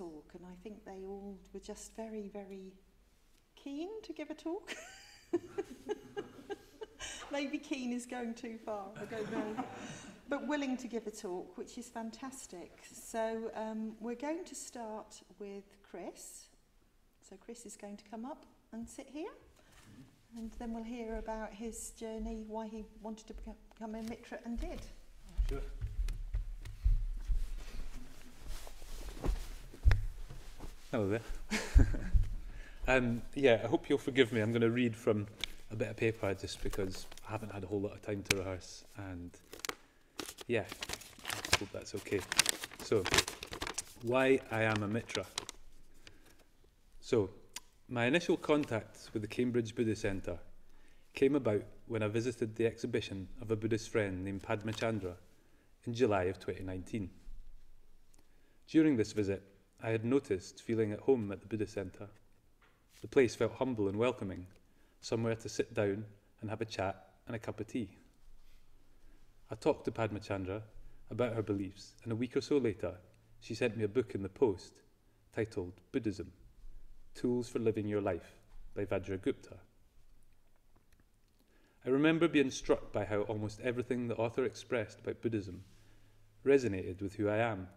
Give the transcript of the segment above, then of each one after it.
talk, and I think they all were just very, very keen to give a talk. Maybe keen is going too far, I don't know. But willing to give a talk, which is fantastic. So we're going to start with Chris. So Chris is going to come up and sit here. And then we'll hear about his journey, why he wanted to become a Mitra and did. Sure. Hello there. Yeah, I hope you'll forgive me. I'm going to read from a bit of paper just because I haven't had a whole lot of time to rehearse, and yeah, I hope that's okay. So, why I am a Mitra. So, my initial contact with the Cambridge Buddhist Centre came about when I visited the exhibition of a Buddhist friend named Padmachandra in July of 2019. During this visit, I had noticed feeling at home at the Buddhist Centre. The place felt humble and welcoming, somewhere to sit down and have a chat and a cup of tea. I talked to Padmachandra about her beliefs, and a week or so later, she sent me a book in the post titled Buddhism, Tools for Living Your Life by Vajragupta. I remember being struck by how almost everything the author expressed about Buddhism resonated with who I am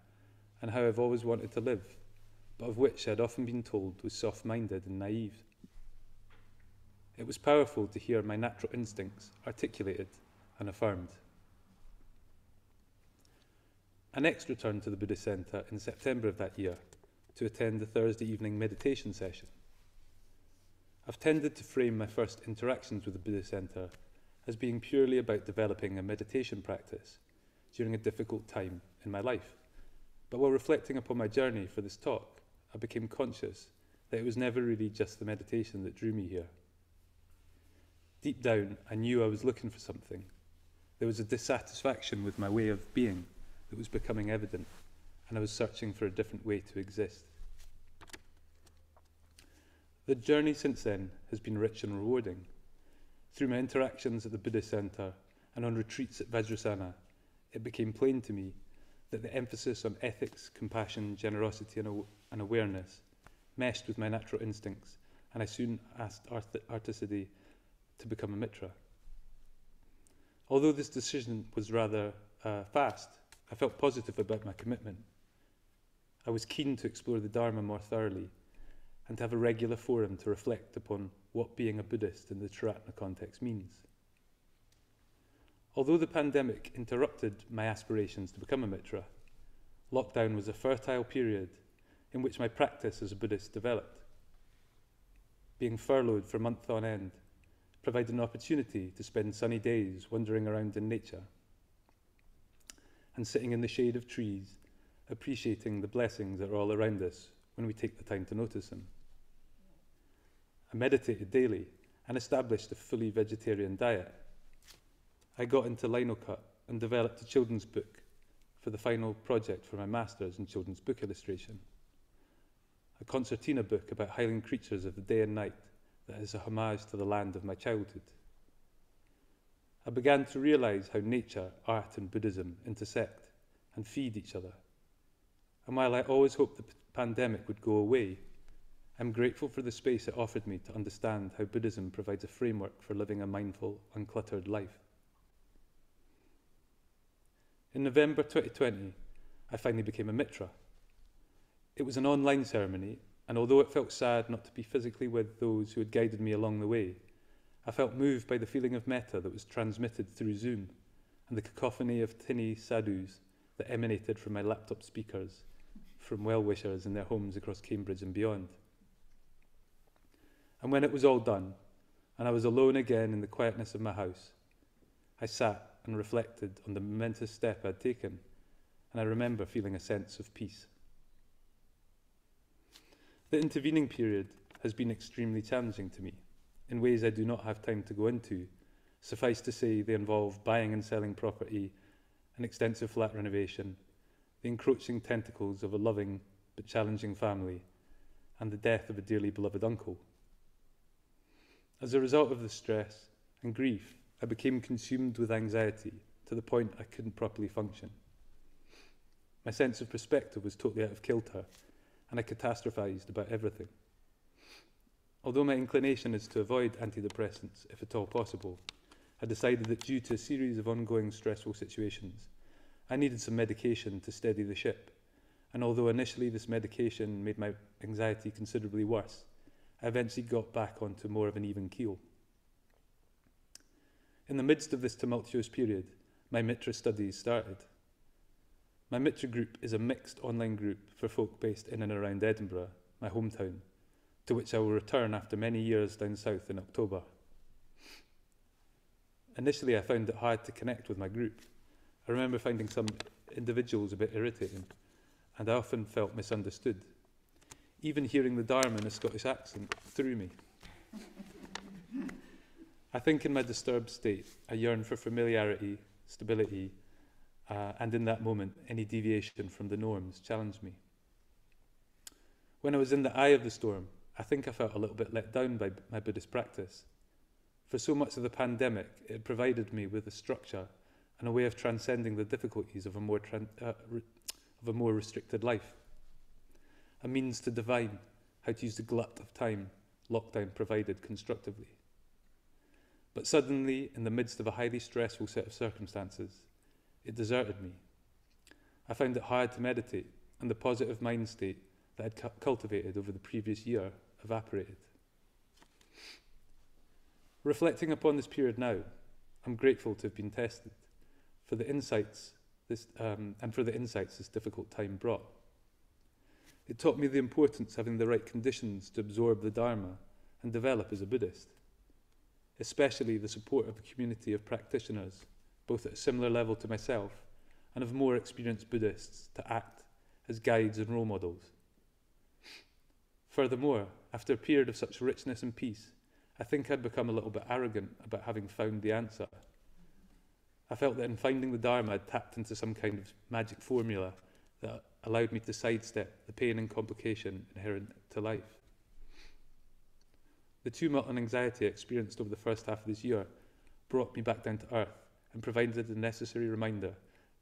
and how I've always wanted to live, but of which I had often been told was soft-minded and naive. It was powerful to hear my natural instincts articulated and affirmed. I next returned to the Buddhist Centre in September of that year to attend a Thursday evening meditation session. I've tended to frame my first interactions with the Buddhist Centre as being purely about developing a meditation practice during a difficult time in my life. But while reflecting upon my journey for this talk, I became conscious that it was never really just the meditation that drew me here. Deep down, I knew I was looking for something. There was a dissatisfaction with my way of being that was becoming evident, and I was searching for a different way to exist. The journey since then has been rich and rewarding. Through my interactions at the Buddhist Centre and on retreats at Vajrasana, it became plain to me that the emphasis on ethics, compassion, generosity and awareness meshed with my natural instincts, and I soon asked Artisidae to become a Mitra. Although this decision was rather fast, I felt positive about my commitment. I was keen to explore the Dharma more thoroughly and to have a regular forum to reflect upon what being a Buddhist in the Triratna context means. Although the pandemic interrupted my aspirations to become a Mitra, lockdown was a fertile period in which my practice as a Buddhist developed. Being furloughed for months on end provided an opportunity to spend sunny days wandering around in nature and sitting in the shade of trees, appreciating the blessings that are all around us when we take the time to notice them. I meditated daily and established a fully vegetarian diet. I got into lino cut and developed a children's book for the final project for my Masters in Children's Book Illustration. A concertina book about howling creatures of the day and night that is a homage to the land of my childhood. I began to realise how nature, art and Buddhism intersect and feed each other. And while I always hoped the pandemic would go away, I'm grateful for the space it offered me to understand how Buddhism provides a framework for living a mindful, uncluttered life. In November 2020, I finally became a Mitra. It was an online ceremony, and although it felt sad not to be physically with those who had guided me along the way, I felt moved by the feeling of metta that was transmitted through Zoom and the cacophony of tinny sadhus that emanated from my laptop speakers, from well-wishers in their homes across Cambridge and beyond. And when it was all done, and I was alone again in the quietness of my house, I sat and reflected on the momentous step I'd taken, and I remember feeling a sense of peace. The intervening period has been extremely challenging to me, in ways I do not have time to go into. Suffice to say, they involve buying and selling property, an extensive flat renovation, the encroaching tentacles of a loving but challenging family, and the death of a dearly beloved uncle. As a result of the stress and grief, I became consumed with anxiety to the point I couldn't properly function. My sense of perspective was totally out of kilter, and I catastrophised about everything. Although my inclination is to avoid antidepressants, if at all possible, I decided that due to a series of ongoing stressful situations, I needed some medication to steady the ship, and although initially this medication made my anxiety considerably worse, I eventually got back onto more of an even keel. In the midst of this tumultuous period, my Mitra studies started. My Mitra Group is a mixed online group for folk based in and around Edinburgh, my hometown, to which I will return after many years down south in October. Initially, I found it hard to connect with my group. I remember finding some individuals a bit irritating, and I often felt misunderstood. Even hearing the Dharma in a Scottish accent threw me. I think in my disturbed state, I yearned for familiarity, stability, and in that moment, any deviation from the norms challenged me. When I was in the eye of the storm, I think I felt a little bit let down by my Buddhist practice. For so much of the pandemic, it provided me with a structure and a way of transcending the difficulties of a more restricted life. A means to divine how to use the glut of time lockdown provided constructively. But suddenly, in the midst of a highly stressful set of circumstances, it deserted me. I found it hard to meditate, and the positive mind state that I'd cultivated over the previous year evaporated. Reflecting upon this period now, I'm grateful to have been tested for the insights this difficult time brought. It taught me the importance of having the right conditions to absorb the Dharma and develop as a Buddhist, especially the support of a community of practitioners, both at a similar level to myself and of more experienced Buddhists to act as guides and role models. Furthermore, after a period of such richness and peace, I think I'd become a little bit arrogant about having found the answer. I felt that in finding the Dharma, I'd tapped into some kind of magic formula that allowed me to sidestep the pain and complication inherent to life. The tumult and anxiety I experienced over the first half of this year brought me back down to earth and provided the necessary reminder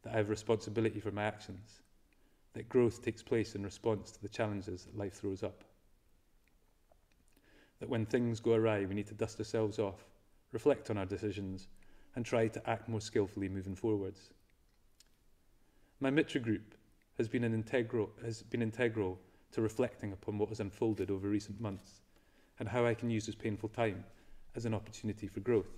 that I have responsibility for my actions, that growth takes place in response to the challenges that life throws up. That when things go awry, we need to dust ourselves off, reflect on our decisions, and try to act more skillfully moving forwards. My Mitra Group has been integral to reflecting upon what has unfolded over recent months and how I can use this painful time as an opportunity for growth.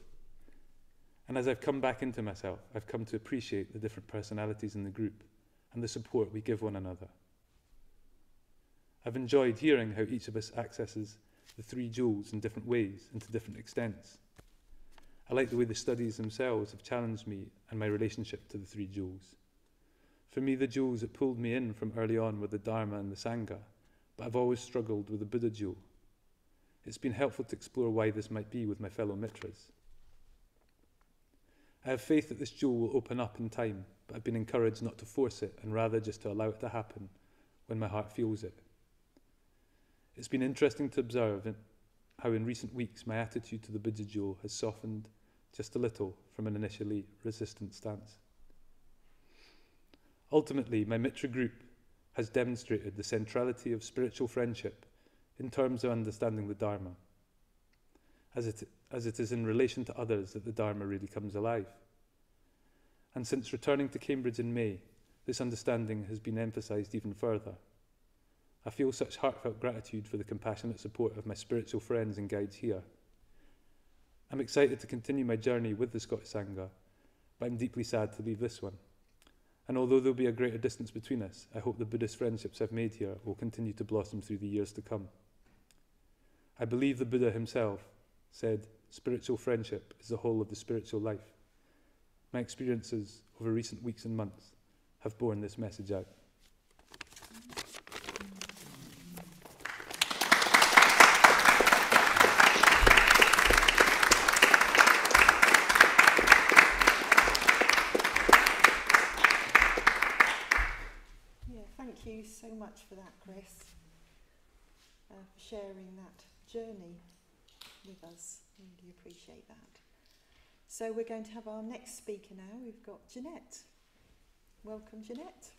And as I've come back into myself, I've come to appreciate the different personalities in the group and the support we give one another. I've enjoyed hearing how each of us accesses the three jewels in different ways and to different extents. I like the way the studies themselves have challenged me and my relationship to the three jewels. For me, the jewels that pulled me in from early on were the Dharma and the Sangha, but I've always struggled with the Buddha jewel. It's been helpful to explore why this might be with my fellow Mitras. I have faith that this jewel will open up in time, but I've been encouraged not to force it and rather just to allow it to happen when my heart feels it. It's been interesting to observe how in recent weeks my attitude to the Buddha jewel has softened just a little from an initially resistant stance. Ultimately, my Mitra Group has demonstrated the centrality of spiritual friendship in terms of understanding the Dharma, as it is in relation to others that the Dharma really comes alive. And since returning to Cambridge in May, this understanding has been emphasised even further. I feel such heartfelt gratitude for the compassionate support of my spiritual friends and guides here. I'm excited to continue my journey with the Scottish Sangha, but I'm deeply sad to leave this one. And although there'll be a greater distance between us, I hope the Buddhist friendships I've made here will continue to blossom through the years to come. I believe the Buddha himself said, "Spiritual friendship is the whole of the spiritual life." My experiences over recent weeks and months have borne this message out. Thank you so much for that, Chris, for sharing that journey with us. Really appreciate that. So we're going to have our next speaker now. We've got Jeanette. Welcome, Jeanette.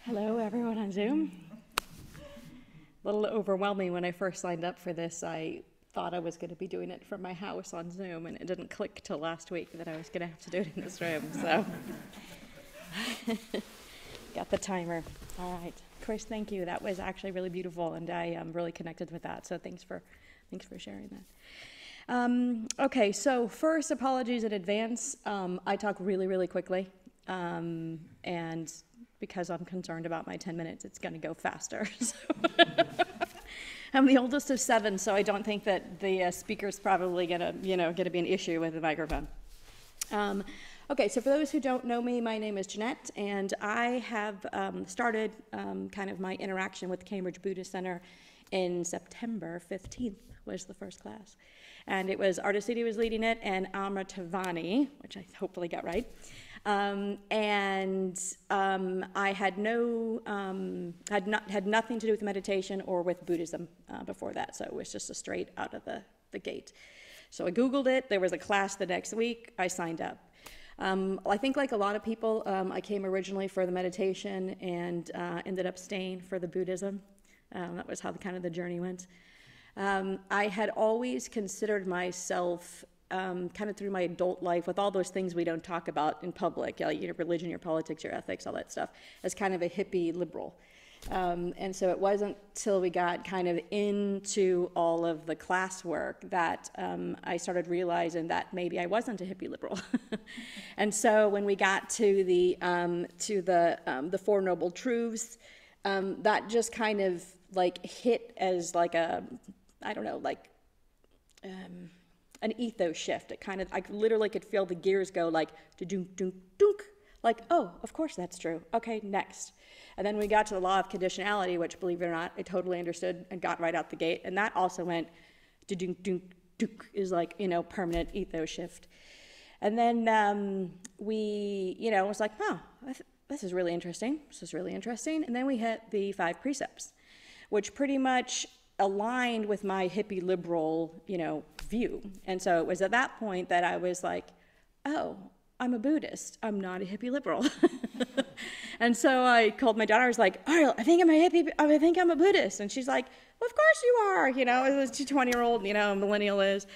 Hello, everyone on Zoom. A little overwhelming when I first signed up for this. I thought I was going to be doing it from my house on Zoom, and it didn't click till last week that I was going to have to do it in this room. So, got the timer. All right, Chris, thank you. That was actually really beautiful, and I am really connected with that. So thanks for sharing that. Okay, so first, apologies in advance. I talk really, really quickly, and because I'm concerned about my 10 minutes, it's going to go faster. So I'm the oldest of 7, so I don't think that the speaker's probably going to be an issue with the microphone. Okay, so for those who don't know me, my name is Jeanette, and I have started kind of my interaction with Cambridge Buddhist Center in September 15th was the first class. And it was Ardacidi was leading it, and Amritavani, which I hopefully got right. I had nothing to do with meditation or with Buddhism before that, so it was just a straight out of the gate. So I Googled it. There was a class the next week. I signed up. I think like a lot of people, I came originally for the meditation and ended up staying for the Buddhism. That was how the journey went. I had always considered myself kind of through my adult life, with all those things we don't talk about in public, like your religion, your politics, your ethics, all that stuff, as kind of a hippie liberal. And so it wasn't till we got kind of into all of the classwork that I started realizing that maybe I wasn't a hippie liberal. And so when we got to the Four Noble Truths, that just kind of like hit as like a, I don't know, like an ethos shift. It kind of, I literally could feel the gears go like, dunk, dunk, dunk. Like, oh, of course that's true. Okay, next. And then we got to the law of conditionality, which, believe it or not, I totally understood and got right out the gate. And that also went, dunk, dunk, dunk, is like, permanent ethos shift. And then it was like, oh, this is really interesting. This is really interesting. And then we hit the 5 precepts, which pretty much aligned with my hippie liberal, view. And so it was at that point that I was like, oh, I'm a Buddhist. I'm not a hippie liberal. And so I called my daughter. I was like, Ariel, I think I'm a Buddhist. And she's like, well, of course you are. It was a 20-year-old, millennial is.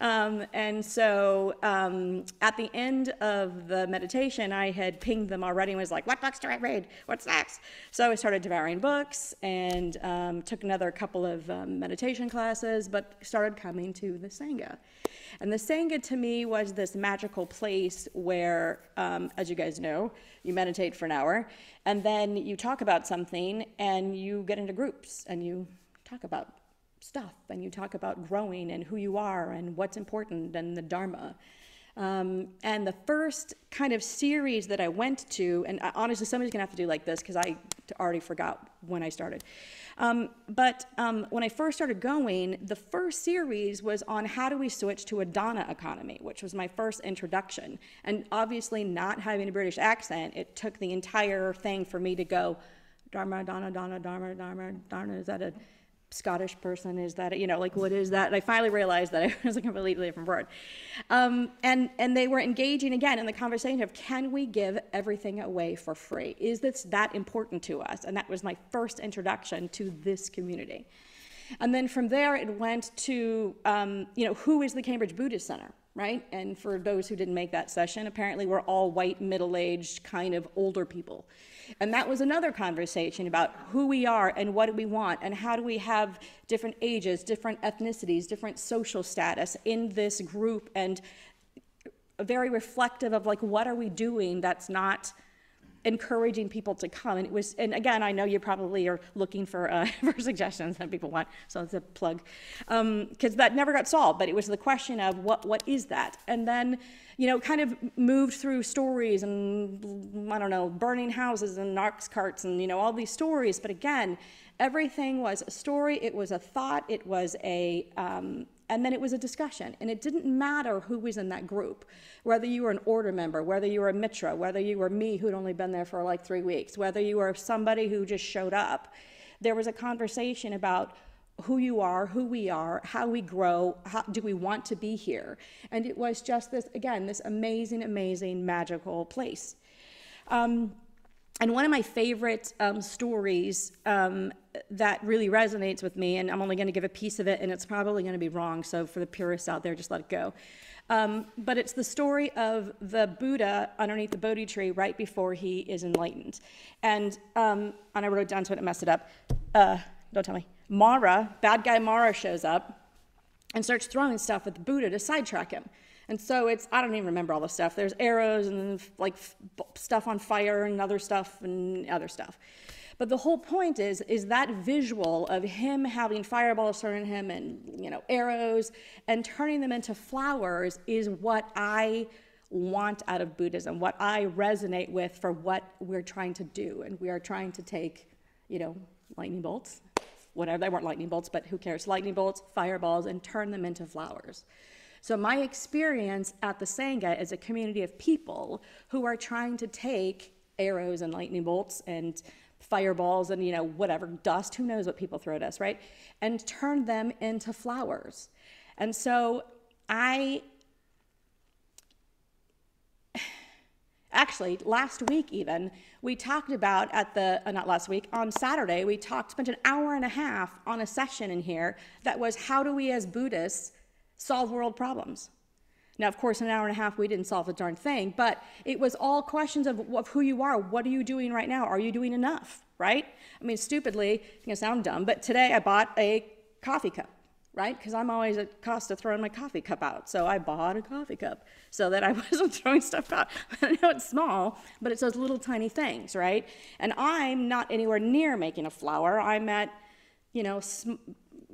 And so at the end of the meditation, I had pinged them already and was like, what books do I read? What's next? So I started devouring books and took another couple of meditation classes, but started coming to the Sangha. And the Sangha to me was this magical place where, as you guys know, you meditate for an hour, and then you talk about something, and you get into groups, and you talk about stuff, and you talk about growing and who you are and what's important and the Dharma. And the first kind of series that I went to, and honestly, somebody's gonna have to do like this because I already forgot when I started. But when I first started going, the first series was on how do we switch to a Dana economy, which was my first introduction. And obviously not having a British accent, it took the entire thing for me to go, Dharma, Dana, Dana, Dharma, Dharma, Dharma, is that a Scottish person, is that, what is that? And I finally realized that it was a completely different word. And they were engaging again in the conversation of, can we give everything away for free? Is this that important to us? And that was my first introduction to this community. And then from there, it went to, who is the Cambridge Buddhist Center, right? And for those who didn't make that session, apparently we're all white, middle-aged, kind of older people. And that was another conversation about who we are and what do we want and how do we have different ages, different ethnicities, different social status in this group, and very reflective of like, what are we doing that's not encouraging people to come. And it was, and again, I know you probably are looking for suggestions that people want, so it's a plug, because that never got solved, but it was the question of what is that? And then, kind of moved through stories and, I don't know, burning houses and ox carts and, all these stories. But again, everything was a story, it was a thought, it was and then it was a discussion. And it didn't matter who was in that group, whether you were an order member, whether you were a Mitra, whether you were me who'd only been there for like 3 weeks, whether you were somebody who just showed up. There was a conversation about who you are, who we are, how we grow, how do we want to be here. And it was just this, again, this amazing, amazing, magical place. And one of my favorite stories that really resonates with me, and I'm only going to give a piece of it, and it's probably going to be wrong, so for the purists out there, just let it go. But it's the story of the Buddha underneath the Bodhi tree right before he is enlightened. And I wrote it down so I didn't mess it up. Don't tell me. Mara, bad guy Mara, shows up and starts throwing stuff at the Buddha to sidetrack him. And so it's, I don't even remember all the stuff. There's arrows and like stuff on fire and other stuff. But the whole point is that visual of him having fireballs thrown at him and, you know, arrows and turning them into flowers is what I want out of Buddhism, what I resonate with for what we're trying to do. And we are trying to take, you know, lightning bolts, whatever, they weren't lightning bolts, but who cares, lightning bolts, fireballs, and turn them into flowers. So my experience at the Sangha is a community of people who are trying to take arrows and lightning bolts and fireballs and, you know, whatever, dust, who knows what people throw at us, right? And turn them into flowers. And so actually, last week even, we talked about on Saturday, we spent an hour and a half on a session in here that was, how do we as Buddhists solve world problems? Now, of course, in an hour and a half, we didn't solve a darn thing, but it was all questions of who you are. What are you doing right now? Are you doing enough, right? I mean, stupidly, it's going to sound dumb, but today I bought a coffee cup, right? Because I'm always at cost of throwing my coffee cup out. So I bought a coffee cup so that I wasn't throwing stuff out. I know it's small, but it's those little tiny things, right? And I'm not anywhere near making a flower. I'm at, you know,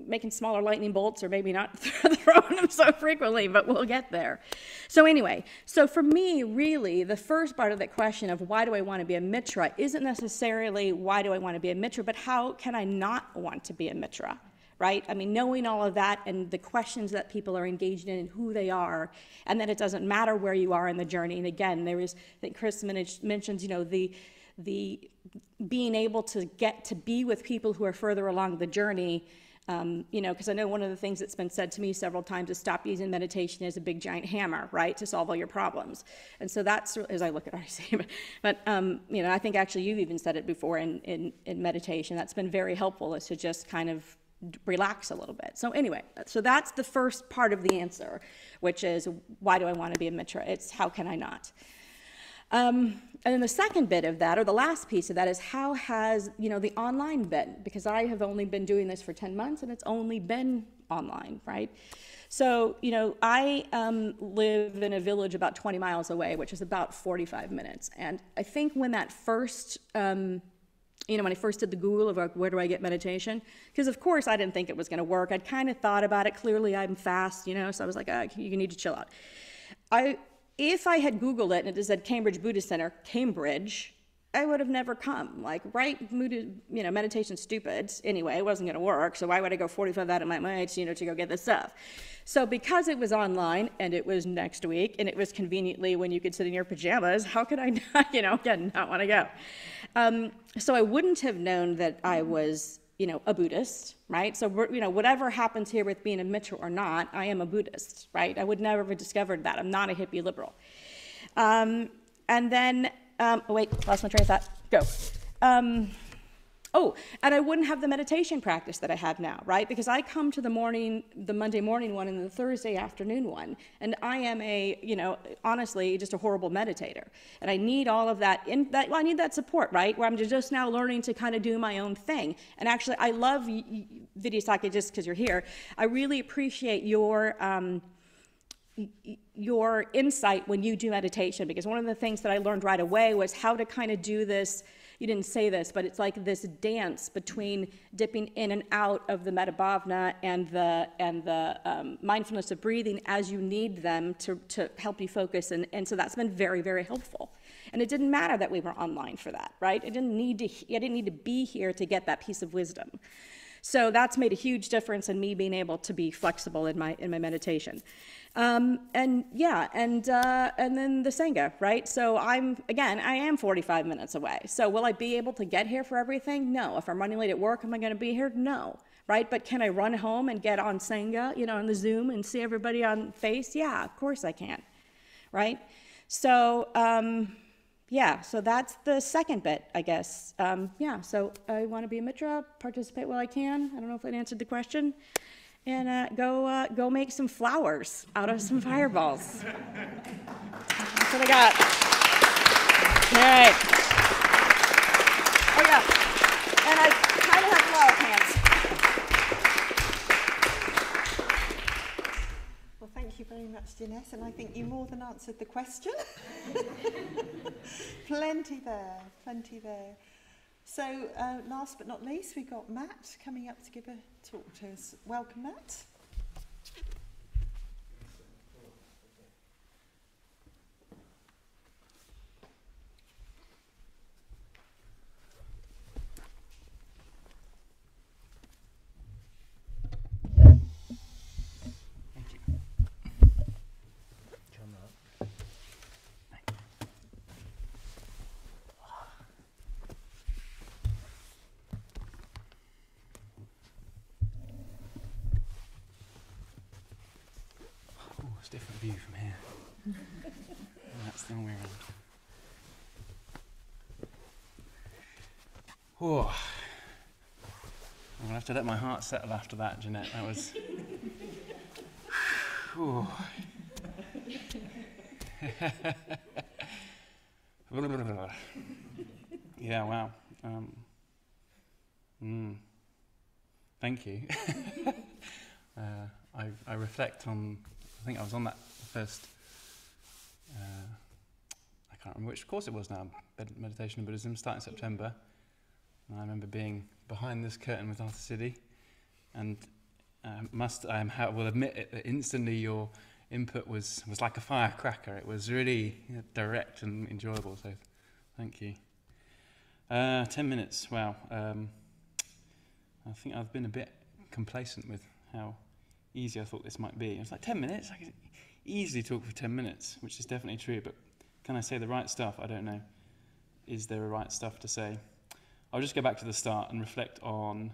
making smaller lightning bolts, or maybe not throwing them so frequently, but we'll get there. So anyway, so for me, really, the first part of that question of why do I want to be a Mitra isn't necessarily why do I want to be a Mitra, but how can I not want to be a Mitra, right? I mean, knowing all of that and the questions that people are engaged in and who they are, and that it doesn't matter where you are in the journey. And again, I think Chris mentions, you know, the being able to get to be with people who are further along the journey. You know, because I know one of the things that's been said to me several times is stop using meditation as a big giant hammer, right, to solve all your problems. And so that's, as I look at RC, but you know, I think actually you've even said it before in meditation. That's been very helpful, is to just kind of relax a little bit. So anyway, so that's the first part of the answer, which is why do I want to be a Mitra? It's how can I not? And then the second bit of that, or the last piece of that, is how has, you know, the online been? Because I have only been doing this for 10 months, and it's only been online, right? So, you know, I live in a village about 20 miles away, which is about 45 minutes. And I think when that first, you know, when I first did the Google of where do I get meditation, because of course I didn't think it was going to work. I'd kind of thought about it. Clearly I'm fast, you know, so I was like, you need to chill out. If I had Googled it and it said Cambridge Buddhist Center, Cambridge, I would have never come. Like, right, you know, meditation's stupid. Anyway, it wasn't going to work, so why would I go 45 out of my way, you know, to go get this stuff? So because it was online, and it was next week, and it was conveniently when you could sit in your pajamas, how could I not, you know, again, not want to go? So I wouldn't have known that I was, you know, a Buddhist, right? So, you know, whatever happens here with being a Mitra or not, I am a Buddhist, right? I would never have discovered that. I'm not a hippie liberal. And then, oh wait, lost my train of thought. Go. And I wouldn't have the meditation practice that I have now, right? Because I come to the Monday morning one and the Thursday afternoon one, and I am you know, honestly, just a horrible meditator. And I need all of that, I need that support, right? Where I'm just now learning to kind of do my own thing. And actually, I love Vidyasaki just because you're here. I really appreciate your insight when you do meditation, because one of the things that I learned right away was how to kind of do this. You didn't say this, but it's like this dance between dipping in and out of the metta bhavana and the mindfulness of breathing as you need them to help you focus. And so that's been very, very helpful. And it didn't matter that we were online for that, right? I didn't need to be here to get that piece of wisdom. So that's made a huge difference in me being able to be flexible in my meditation. And then the Sangha, right? So I am 45 minutes away. So will I be able to get here for everything? No. If I'm running late at work, am I going to be here? No. Right? But can I run home and get on Sangha, you know, on the Zoom and see everybody on face? Yeah, of course I can. Right? So, yeah, so that's the second bit, I guess. Yeah, so I want to be a Mitra, participate while I can. I don't know if that answered the question. And go make some flowers out of some fireballs. That's what I got. All right. Oh, yeah. And I kind of have flower pants. Well, thank you very much, Jeanette, and I think you more than answered the question. Plenty there, plenty there. So, last but not least, we've got Matt coming up to give a talk to us. Welcome, Matt. Different view from here. That's the only way around. Oh, I'm gonna have to let my heart settle after that, Jeanette. That was. Yeah. Wow. Thank you. I reflect on. I think I was on that first, I can't remember which course it was now, Meditation and Buddhism, starting September. And I remember being behind this curtain with Arthur City, and I will admit it, that instantly your input was like a firecracker. It was really direct and enjoyable, so thank you. 10 minutes, wow. I think I've been a bit complacent with how easy I thought this might be. It was like 10 minutes, I could easily talk for 10 minutes, which is definitely true, but can I say the right stuff? I don't know. Is there a right stuff to say? I'll just go back to the start and reflect on,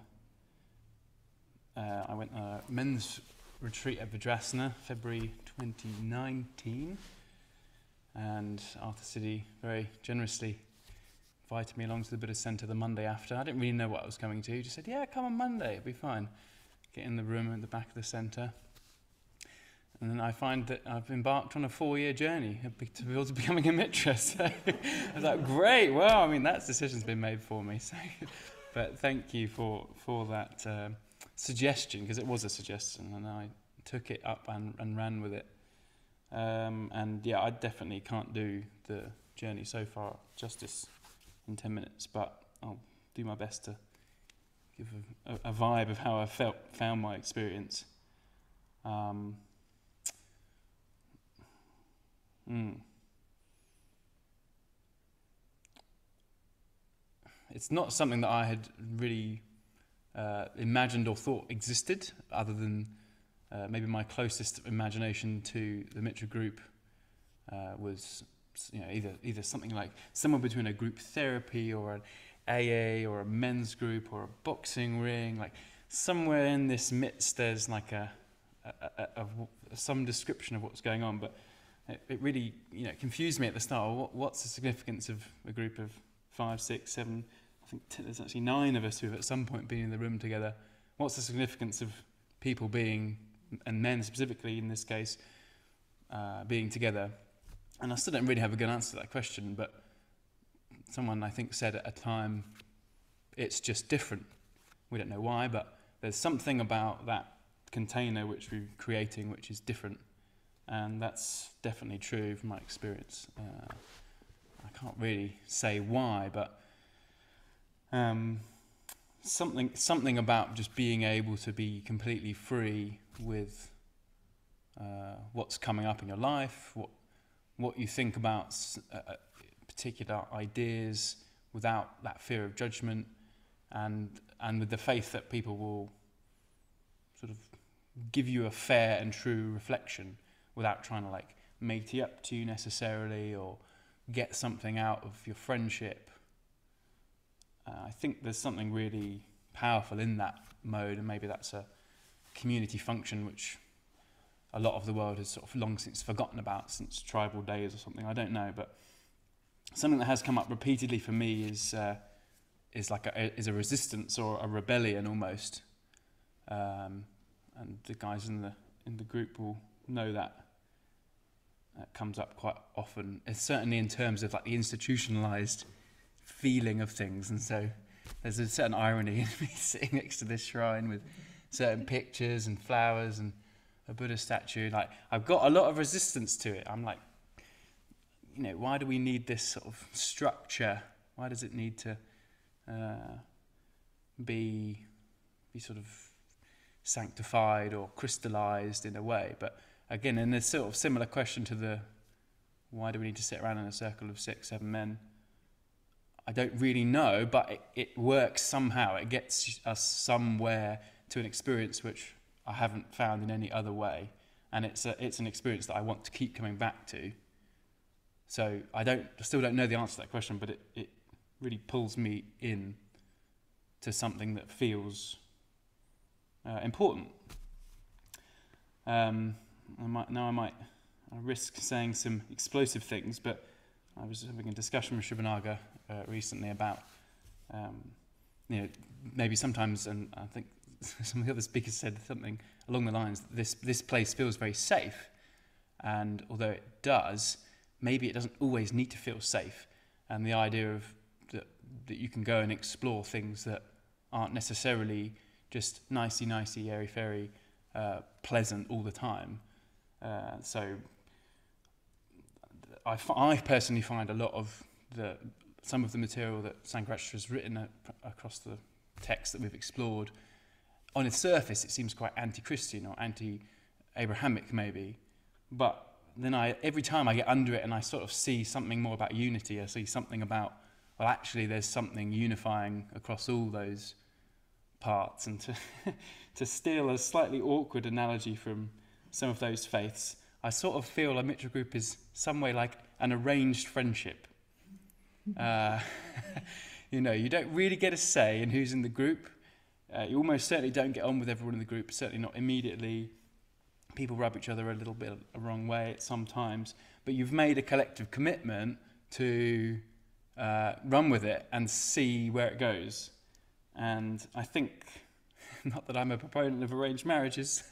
I went on a men's retreat at Vidrasana, February 2019, and Arthur City very generously invited me along to the Buddhist Centre the Monday after. I didn't really know what I was coming to. He just said, yeah, come on Monday, it'll be fine. Get in the room at the back of the centre. And then I find that I've embarked on a 4-year journey towards becoming a Mitra. So I was like, great, well, I mean, that decision's been made for me. So, but thank you for that suggestion, because it was a suggestion, and I took it up and ran with it. And yeah, I definitely can't do the journey so far justice in 10 minutes, but I'll do my best to give a vibe of how I found my experience. It's not something that I had really imagined or thought existed, other than maybe my closest imagination to the Mitra Group was, either something like somewhere between a group therapy or an AA or a men's group or a boxing ring, like somewhere in this midst there's like some description of what's going on, but it really confused me at the start. What's the significance of a group of 5, 6, 7? I think there's actually 9 of us who have at some point been in the room together. What's the significance of people being, and men specifically in this case, being together? And I still don't really have a good answer to that question, but someone I think said at a time, it's just different. We don't know why, but there's something about that container which we're creating which is different. And that's definitely true from my experience. I can't really say why, but something about just being able to be completely free with what's coming up in your life, what you think about particular ideas without that fear of judgment, and with the faith that people will sort of give you a fair and true reflection without trying to like mate you up to you necessarily or get something out of your friendship. I think there's something really powerful in that mode, and maybe that's a community function which a lot of the world has sort of long since forgotten about, since tribal days or something, I don't know, but something that has come up repeatedly for me is a resistance or a rebellion almost, and the guys in the group will know that comes up quite often. It's certainly in terms of like the institutionalized feeling of things, and so there's a certain irony in me sitting next to this shrine with certain pictures and flowers and a Buddha statue. Like, I've got a lot of resistance to it. I'm like, why do we need this sort of structure? Why does it need to be sort of sanctified or crystallized in a way? But again, in this sort of similar question to the why do we need to sit around in a circle of 6, 7 men, I don't really know, but it works somehow. It gets us somewhere to an experience which I haven't found in any other way, and it's an experience that I want to keep coming back to. So I still don't know the answer to that question, but it really pulls me in to something that feels important. I might risk saying some explosive things, but I was having a discussion with Shubhanaga recently about, maybe sometimes, and I think some of the other speakers said something along the lines that this place feels very safe, and although it does, maybe it doesn't always need to feel safe. And the idea of that you can go and explore things that aren't necessarily just nicey, airy-fairy, pleasant all the time. So I personally find a lot of some of the material that Sangha has written across the text that we've explored, on its surface it seems quite anti-Christian or anti-Abrahamic maybe, but then every time I get under it and I sort of see something more about unity, I see something about, well, actually there's something unifying across all those parts. And to steal a slightly awkward analogy from some of those faiths, I sort of feel a Mitra group is some way like an arranged friendship. You don't really get a say in who's in the group. You almost certainly don't get on with everyone in the group, certainly not immediately. People rub each other a little bit the wrong way at some times, but you've made a collective commitment to run with it and see where it goes. And I think, not that I'm a proponent of arranged marriages,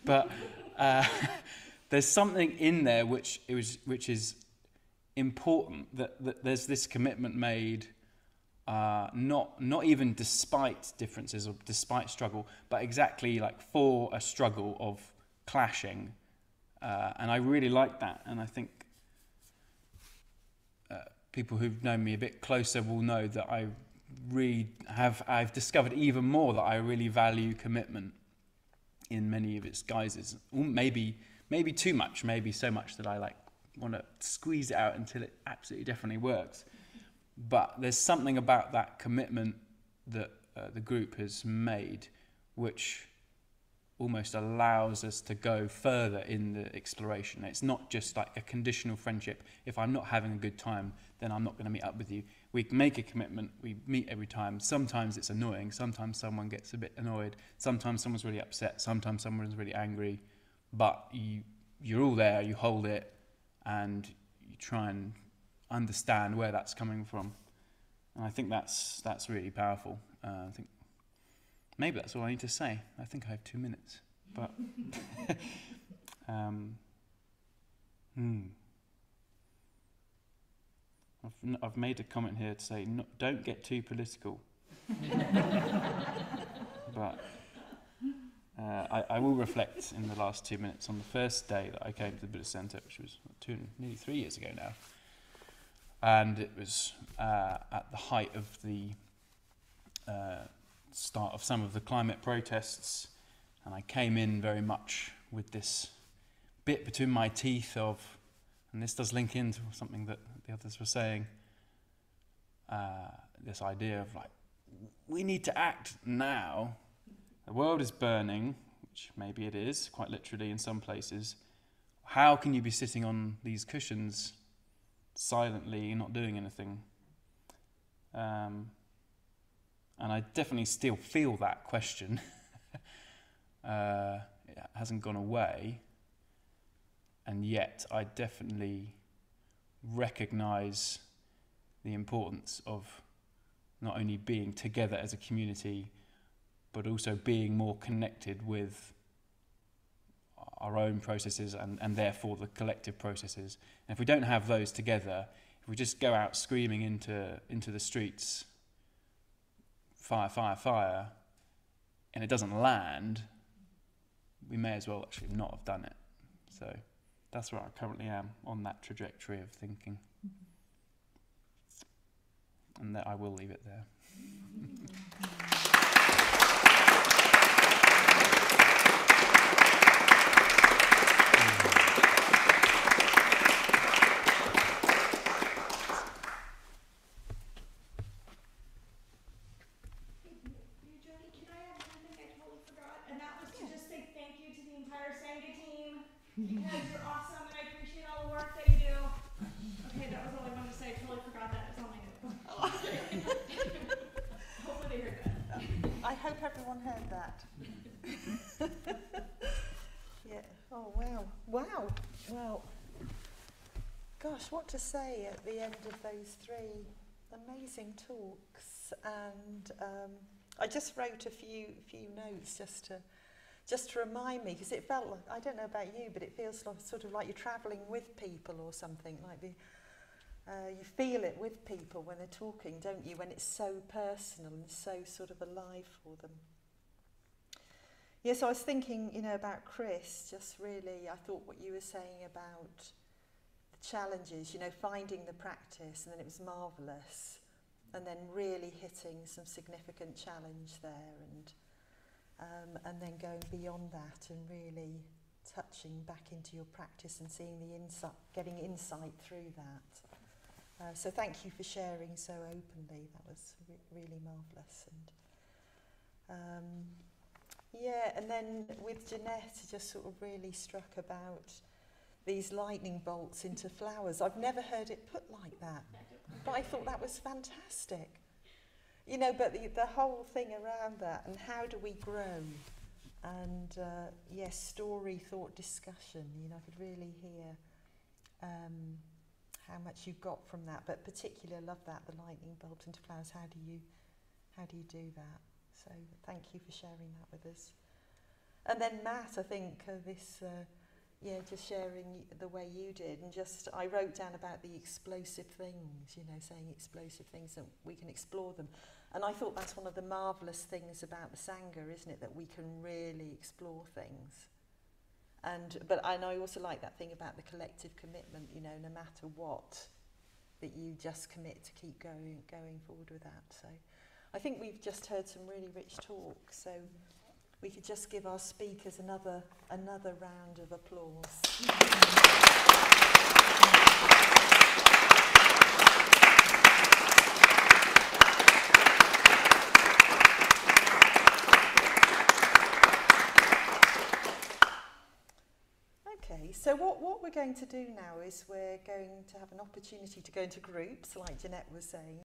but there's something in there which is important, that there's this commitment made, not even despite differences or despite struggle, but exactly like for a struggle of clashing, and I really like that. And I think people who've known me a bit closer will know that I've discovered even more that I really value commitment in many of its guises. Maybe too much, maybe so much that I want to squeeze it out until it absolutely definitely works. But there's something about that commitment that the group has made which almost allows us to go further in the exploration. It's not just like a conditional friendship. If I'm not having a good time, then I'm not going to meet up with you. We make a commitment, we meet every time. Sometimes it's annoying, sometimes someone gets a bit annoyed, sometimes someone's really upset, sometimes someone's really angry, but you're all there, you hold it, and you try and understand where that's coming from. And I think that's really powerful. I think maybe that's all I need to say. I think I have 2 minutes, but I've made a comment here to say don't get too political. But I will reflect in the last 2 minutes on the first day that I came to the Buddhist Centre, which was nearly 3 years ago now. And it was at the height of the start of some of the climate protests, and I came in very much with this bit between my teeth of, and this does link into something that the others were saying, this idea of we need to act now. The world is burning, which maybe it is, quite literally in some places. How can you be sitting on these cushions silently, not doing anything? And I definitely still feel that question. It hasn't gone away. And yet I definitely recognise the importance of not only being together as a community, but also being more connected with our own processes and therefore the collective processes. And if we don't have those together, if we just go out screaming into the streets, fire, fire, fire, and it doesn't land, we may as well actually not have done it. So that's where I currently am on that trajectory of thinking. And that I will leave it there. Because you're awesome and I appreciate all the work that you do. Okay, that was all I wanted to say. I totally forgot that. It's all I knew. Hopefully they heard that. I hope everyone heard that. Yeah. Oh, wow. Wow. Well, gosh, what to say at the end of those 3 amazing talks. And I just wrote a few notes just to remind me, because it felt like, I don't know about you, but it feels like, sort of like you're travelling with people or something, like you feel it with people when they're talking, don't you, when it's so personal and so sort of alive for them. Yeah, so I was thinking, about Chris, just really, I thought what you were saying about the challenges, finding the practice, and then it was marvellous, and then really hitting some significant challenge there, and then going beyond that and really touching back into your practice and seeing the insight, getting insight through that. So thank you for sharing so openly. That was really marvellous. And yeah, and then with Jeanette, it just sort of really struck about these lightning bolts into flowers. I've never heard it put like that, but I thought that was fantastic. But the whole thing around that, and how do we grow? And yes, story, thought, discussion. I could really hear how much you got from that. But particularly, I love that, the lightning bolt into flowers. How do you do that? So thank you for sharing that with us. And then Matt, I think this. Just sharing the way you did, and I wrote down about the explosive things, saying explosive things, and we can explore them. And I thought that's one of the marvellous things about the Sangha, isn't it, that we can really explore things. And I also like that thing about the collective commitment, no matter what, that you just commit to keep going forward with that. So I think we've just heard some really rich talk, so we could just give our speakers another round of applause. Okay, so what we're going to do now is we're going to have an opportunity to go into groups, like Jeanette was saying.